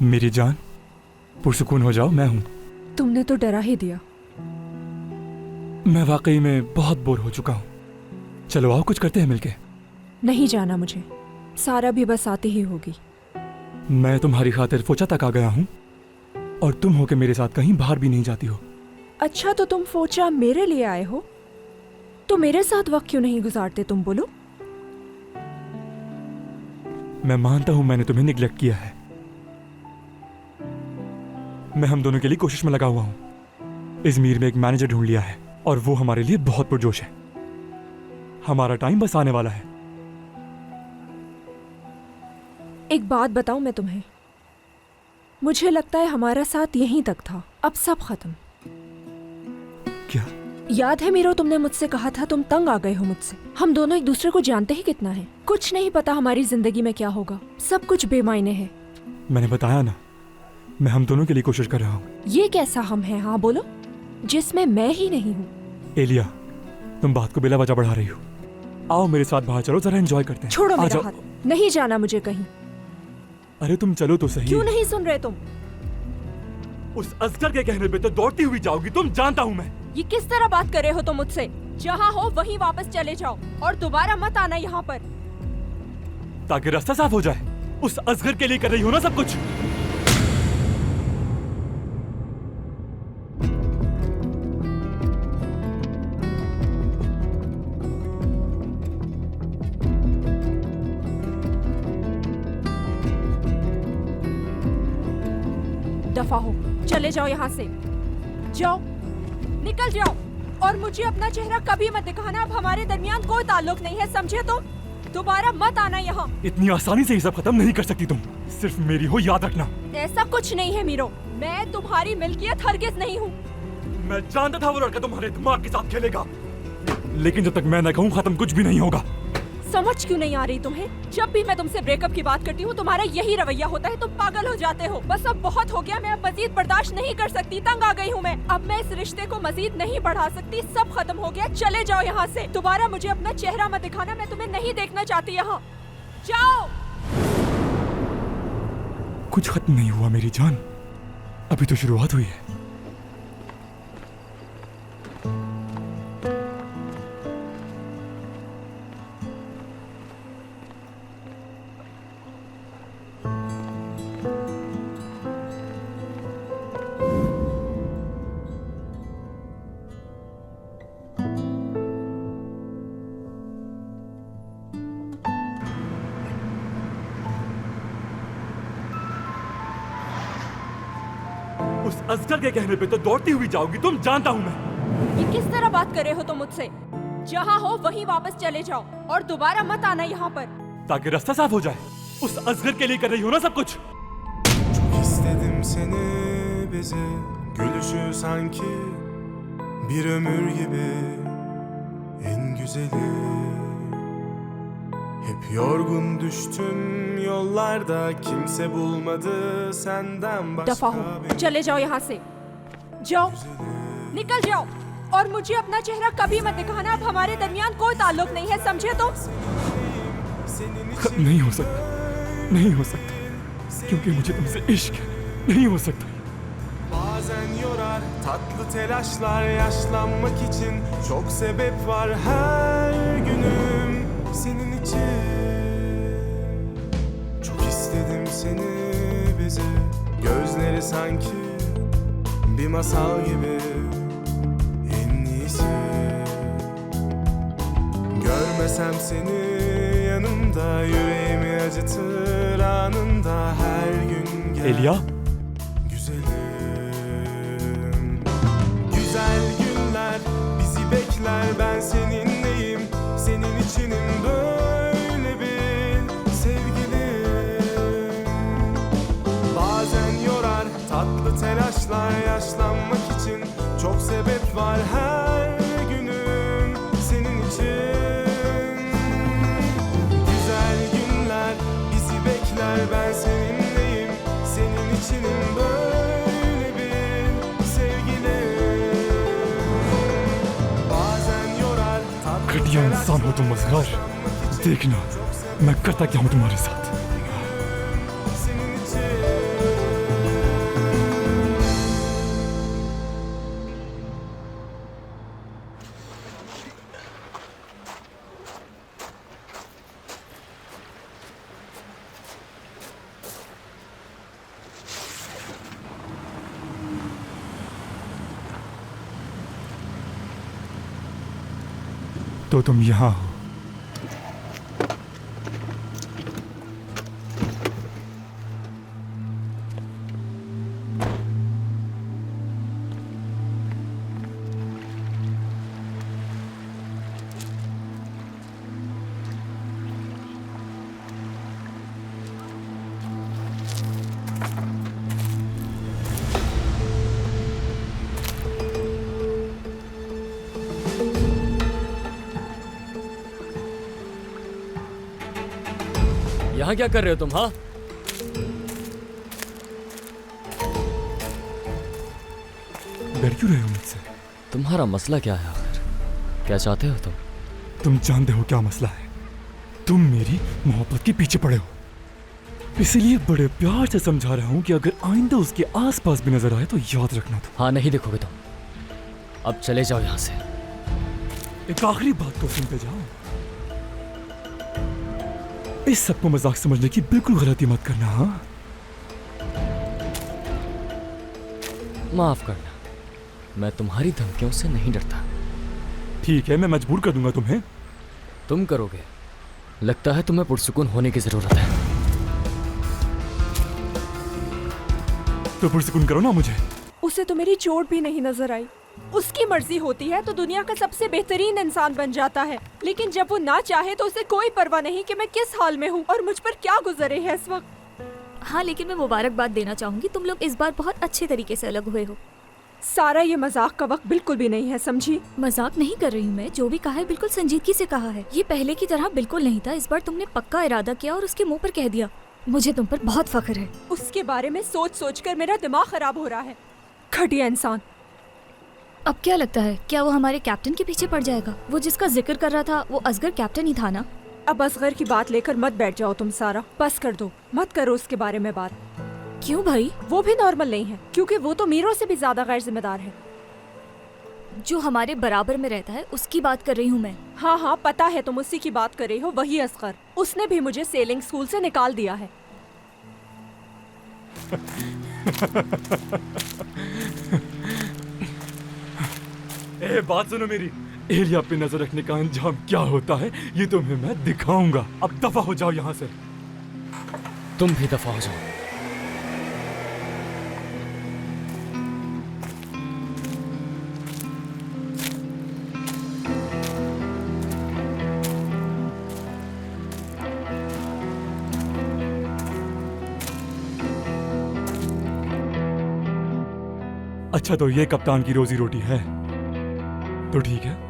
मेरी जान, पुरसुकून हो जाओ, मैं हूं। तुमने तो डरा ही दिया। मैं वाकई में बहुत बोर हो चुका हूं। चलो आओ कुछ करते हैं मिलके। नहीं जाना मुझे, सारा भी बस आती ही होगी। मैं तुम्हारी खातिर फोचा तक आ गया हूं और तुम होके मेरे साथ कहीं बाहर भी नहीं जाती हो। अच्छा तो तुम फोचा मेरे लिए आए हो, तो मेरे साथ वक्त क्यों नहीं गुजारते तुम बोलो? मैं मानता हूं मैंने तुम्हें निग्लेक्ट किया है। मैं हम दोनों के लिए कोशिश में लगा हुआ हूं। इजमीर में एक मैनेजर ढूंढ लिया है और वो हमारे लिए बहुत पुरजोश है। हमारा टाइम बस आने वाला है। एक बात बताऊं मैं तुम्हें, मुझे लगता है हमारा साथ यहीं तक था, अब सब खत्म। क्या? याद है मीरो, तुमने मुझसे कहा था तुम तंग आ गए हो मुझसे। हम दोनों एक दूसरे को जानते ही कितना है, कुछ नहीं पता हमारी जिंदगी में क्या होगा, सब कुछ बेमायने है। मैंने बताया ना, मैं हम दोनों के लिए कोशिश कर रहा हूँ। ये कैसा हम है, हाँ बोलो, जिसमें मैं ही नहीं हूँ। एलिया, तुम बात को बिला वजह बढ़ा रही हो। आओ मेरे साथ बाहर चलो, जरा एंजॉय करते हैं। छोड़ो मेरा हाथ, नहीं जाना मुझे कहीं। अरे तुम चलो तो सही। क्यों नहीं सुन रहे तुम? उस असगर के कहने पे तो दौड़ती हुई जाओगी तुम, जानता हूँ मैं। ये किस तरह बात कर रहे हो तुम मुझसे? जहाँ हो वहीं वापस चले जाओ और दोबारा मत आना यहाँ पर। ताकि रास्ता साफ हो जाए। उस असगर के लिए कर रही हो ना सब कुछ। दफा हो, चले जाओ यहाँ से, जाओ, निकल जाओ। और मुझे अपना चेहरा कभी मत दिखाना, अब हमारे दरमियान कोई ताल्लुक नहीं है, समझे तुम? दोबारा मत आना यहाँ। इतनी आसानी से ये सब खत्म नहीं कर सकती तुम, सिर्फ मेरी हो, याद रखना। ऐसा कुछ नहीं है मीरो, मैं तुम्हारी मिल्कियत हरगिज नहीं हूँ। मैं जानता था वो लड़का तुम्हारे दिमाग के साथ खेलेगा, लेकिन जब तक मैं न कहूँ खत्म कुछ भी नहीं होगा। समझ क्यों नहीं आ रही तुम्हें? जब भी मैं तुमसे ब्रेकअप की बात करती हूँ तुम्हारा यही रवैया होता है, तुम पागल हो जाते हो। बस अब बहुत हो गया, मैं अब मजीद बर्दाश्त नहीं कर सकती, तंग आ गई हूँ मैं। अब मैं इस रिश्ते को मजीद नहीं बढ़ा सकती, सब खत्म हो गया, चले जाओ यहाँ से। दोबारा मुझे अपना चेहरा मत दिखाना, मैं तुम्हें नहीं देखना चाहती यहाँ, जाओ। कुछ खत्म नहीं हुआ मेरी जान, अभी तो शुरुआत हुई है। उस असगर के कहने पे तो दौड़ती हुई जाओगी तुम, जानता हूँ मैं। ये किस तरह बात कर रहे हो तुम मुझसे? जहाँ हो वहीं वापस चले जाओ और दोबारा मत आना यहाँ पर। ताकि रास्ता साफ हो जाए। उस असगर के लिए कर रही हो ना सब कुछ। Çok istedim seni bize, gülüşü sanki bir ömür gibi en güzeli. Hep yorgun düştüm yollarda, kimse bulmadı senden başka. दफा हो, चले जाओ यहाँ से, जाओ, निकल जाओ। और मुझे अपना चेहरा कभी मत दिखाना, अब हमारे दरमियान कोई ताल्लुक नहीं है, समझे तुम? नहीं हो सकता, नहीं हो सकता, क्योंकि मुझे तुमसे इश्क है, नहीं हो सकता। Bazen yorar tatlı telaşlar, yaşlanmak için çok sebep var her günüm senin için. Çok istedim seni bize, gözleri sanki bir masal gibi en iyisi. Görmesem seni yanımda, yüreğimi acıtır anında her gün gel. Elia, Güzel günler bizi bekler, ben seninleyim, senin içinim böyle bil sevgilim. Bazen yorar tatlı telaşlar, yaşlanmak için çok sebep var her günüm senin için. Güzel günler bizi bekler, ben seninleyim, senin içinim böyle bil sevgilim. Bazen yorar tatlı घटिया इंसान हो तुम मजहर। देखना मैं करता क्या हूँ तुम्हारे साथ। senin için. तो तुम यहाँ हो। यहाँ क्या कर रहे हो तुम? हाँ, डर क्यों रहे हो मुझसे? तुम्हारा मसला क्या है आखिर? क्या चाहते हो तुम? तुम जानते हो क्या मसला है? तुम मेरी मोहब्बत के पीछे पड़े हो, इसलिए बड़े प्यार से समझा रहा हूँ कि अगर आइंदा उसके आसपास भी नजर आए तो याद रखना। तुम हाँ, नहीं देखोगे तुम। अब चले जाओ यहाँ से। एक आखिरी बात तो सुनते जाओ, इस सबको मजाक समझने की बिल्कुल गलती मत करना। हाँ, माफ करना, मैं तुम्हारी धमकियों से नहीं डरता। ठीक है, मैं मजबूर कर दूंगा तुम्हें। तुम करोगे? लगता है तुम्हें पुरसुकून होने की जरूरत है। तो पुरसुकून करो ना मुझे। उसे तो मेरी चोट भी नहीं नजर आई। उसकी मर्जी होती है तो दुनिया का सबसे बेहतरीन इंसान बन जाता है, लेकिन जब वो ना चाहे तो उसे कोई परवाह नहीं कि मैं किस हाल में हूँ और मुझ पर क्या गुजरे है इस वक्त। हाँ, लेकिन मैं मुबारकबाद देना चाहूंगी, तुम लोग इस बार बहुत अच्छे तरीके से अलग हुए हो। सारा ये मजाक का वक्त बिल्कुल भी नहीं है, समझी? मजाक नहीं कर रही हूँ मैं, जो भी कहा है बिल्कुल संजीदगी से कहा है। ये पहले की तरह बिल्कुल नहीं था। इस बार तुमने पक्का इरादा किया और उसके मुंह पर कह दिया। मुझे तुम पर बहुत फख्र है। उसके बारे में सोच सोच कर मेरा दिमाग खराब हो रहा है। घटिया इंसान। अब क्या लगता है, क्या वो हमारे कैप्टन के पीछे पड़ जाएगा? वो जिसका जिक्र कर रहा था वो असगर कैप्टन ही था ना? अब असगर की बात लेकर मत बैठ जाओ तुम सारा, बस कर दो, मत करो उसके बारे में बात। क्यों भाई? वो भी नॉर्मल नहीं है, क्योंकि वो तो मीरो से भी ज्यादा गैर जिम्मेदार है। जो हमारे बराबर में रहता है उसकी बात कर रही हूँ मैं। हाँ हाँ, पता है तुम उसी की बात कर रही हो, वही असगर। उसने भी मुझे सेलिंग स्कूल से निकाल दिया है। ए, बात सुनो मेरी। एरिया पे नजर रखने का अंजाम क्या होता है ये तुम्हें मैं दिखाऊंगा। अब दफा हो जाओ यहाँ से। तुम भी दफा हो जाओ। अच्छा, तो ये कप्तान की रोजी रोटी है तो ठीक है।